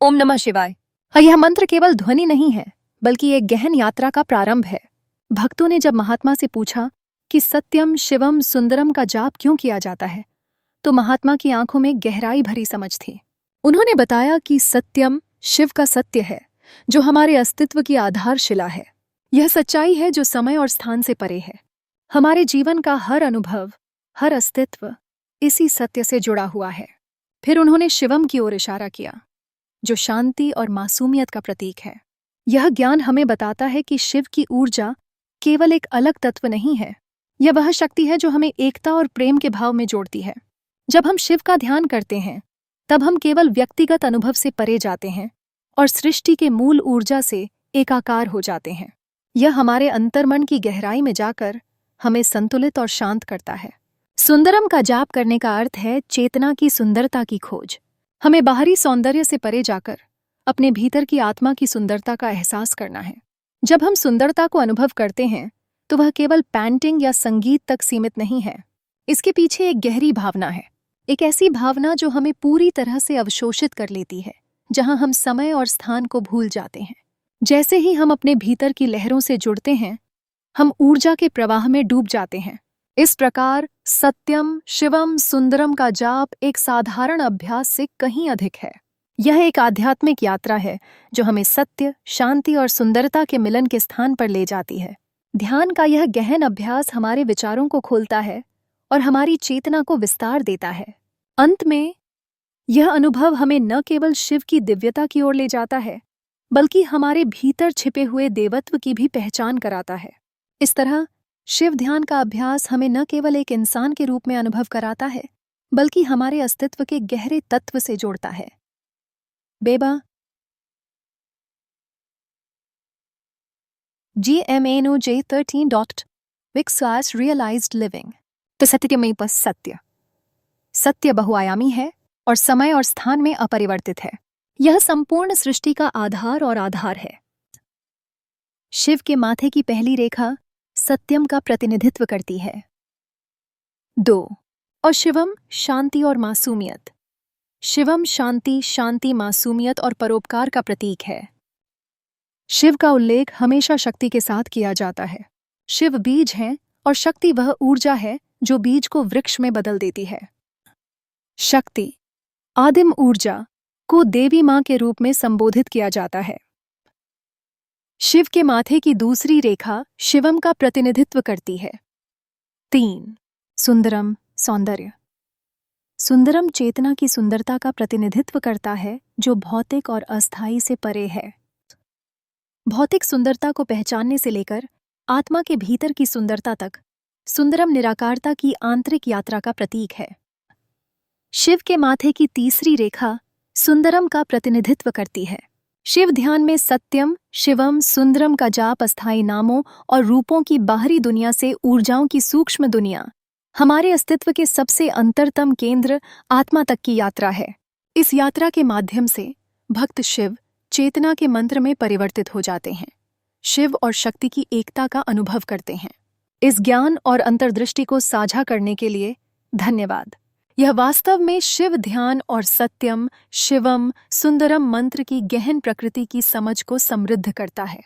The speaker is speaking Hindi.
ओम नमः शिवाय। यह मंत्र केवल ध्वनि नहीं है, बल्कि एक गहन यात्रा का प्रारंभ है। भक्तों ने जब महात्मा से पूछा कि सत्यम शिवम सुंदरम का जाप क्यों किया जाता है, तो महात्मा की आंखों में गहराई भरी समझ थी। उन्होंने बताया कि सत्यम शिव का सत्य है, जो हमारे अस्तित्व की आधारशिला है। यह सच्चाई है जो समय और स्थान से परे है। हमारे जीवन का हर अनुभव, हर अस्तित्व इसी सत्य से जुड़ा हुआ है। फिर उन्होंने शिवम की ओर इशारा किया, जो शांति और मासूमियत का प्रतीक है। यह ज्ञान हमें बताता है कि शिव की ऊर्जा केवल एक अलग तत्व नहीं है, यह वह शक्ति है जो हमें एकता और प्रेम के भाव में जोड़ती है। जब हम शिव का ध्यान करते हैं, तब हम केवल व्यक्तिगत अनुभव से परे जाते हैं और सृष्टि के मूल ऊर्जा से एकाकार हो जाते हैं। यह हमारे अंतर्मन की गहराई में जाकर हमें संतुलित और शांत करता है। सुंदरम का जाप करने का अर्थ है चेतना की सुंदरता की खोज। हमें बाहरी सौंदर्य से परे जाकर अपने भीतर की आत्मा की सुंदरता का एहसास करना है। जब हम सुंदरता को अनुभव करते हैं, तो वह केवल पेंटिंग या संगीत तक सीमित नहीं है। इसके पीछे एक गहरी भावना है, एक ऐसी भावना जो हमें पूरी तरह से अवशोषित कर लेती है, जहां हम समय और स्थान को भूल जाते हैं। जैसे ही हम अपने भीतर की लहरों से जुड़ते हैं, हम ऊर्जा के प्रवाह में डूब जाते हैं। इस प्रकार सत्यम शिवम सुंदरम का जाप एक साधारण अभ्यास से कहीं अधिक है। यह एक आध्यात्मिक यात्रा है जो हमें सत्य, शांति और सुंदरता के मिलन के स्थान पर ले जाती है। ध्यान का यह गहन अभ्यास हमारे विचारों को खोलता है और हमारी चेतना को विस्तार देता है। अंत में यह अनुभव हमें न केवल शिव की दिव्यता की ओर ले जाता है, बल्कि हमारे भीतर छिपे हुए देवत्व की भी पहचान कराता है। इस तरह शिव ध्यान का अभ्यास हमें न केवल एक इंसान के रूप में अनुभव कराता है, बल्कि हमारे अस्तित्व के गहरे तत्व से जोड़ता है। बेबा GMANOJ13. Realized Living। तो सत्य में बस सत्य बहुआयामी है और समय और स्थान में अपरिवर्तित है। यह संपूर्ण सृष्टि का आधार है। शिव के माथे की पहली रेखा सत्यम का प्रतिनिधित्व करती है। 2 और शिवम शांति और मासूमियत। शिवम शांति, मासूमियत और परोपकार का प्रतीक है। शिव का उल्लेख हमेशा शक्ति के साथ किया जाता है। शिव बीज हैं और शक्ति वह ऊर्जा है जो बीज को वृक्ष में बदल देती है। शक्ति, आदिम ऊर्जा को देवी मां के रूप में संबोधित किया जाता है। शिव के माथे की दूसरी रेखा शिवम का प्रतिनिधित्व करती है। 3 सुंदरम, सौंदर्य। सुंदरम चेतना की सुंदरता का प्रतिनिधित्व करता है, जो भौतिक और अस्थायी से परे है। भौतिक सुंदरता को पहचानने से लेकर आत्मा के भीतर की सुंदरता तक, सुंदरम निराकारता की आंतरिक यात्रा का प्रतीक है। शिव के माथे की तीसरी रेखा सुंदरम का प्रतिनिधित्व करती है। शिव ध्यान में सत्यम, शिवम, सुंदरम का जाप अस्थायी नामों और रूपों की बाहरी दुनिया से ऊर्जाओं की सूक्ष्म दुनिया, हमारे अस्तित्व के सबसे अंतरतम केंद्र आत्मा तक की यात्रा है। इस यात्रा के माध्यम से भक्त शिव चेतना के मंत्र में परिवर्तित हो जाते हैं, शिव और शक्ति की एकता का अनुभव करते हैं। इस ज्ञान और अंतर्दृष्टि को साझा करने के लिए धन्यवाद। यह वास्तव में शिव ध्यान और सत्यम, शिवम, सुंदरम मंत्र की गहन प्रकृति की समझ को समृद्ध करता है।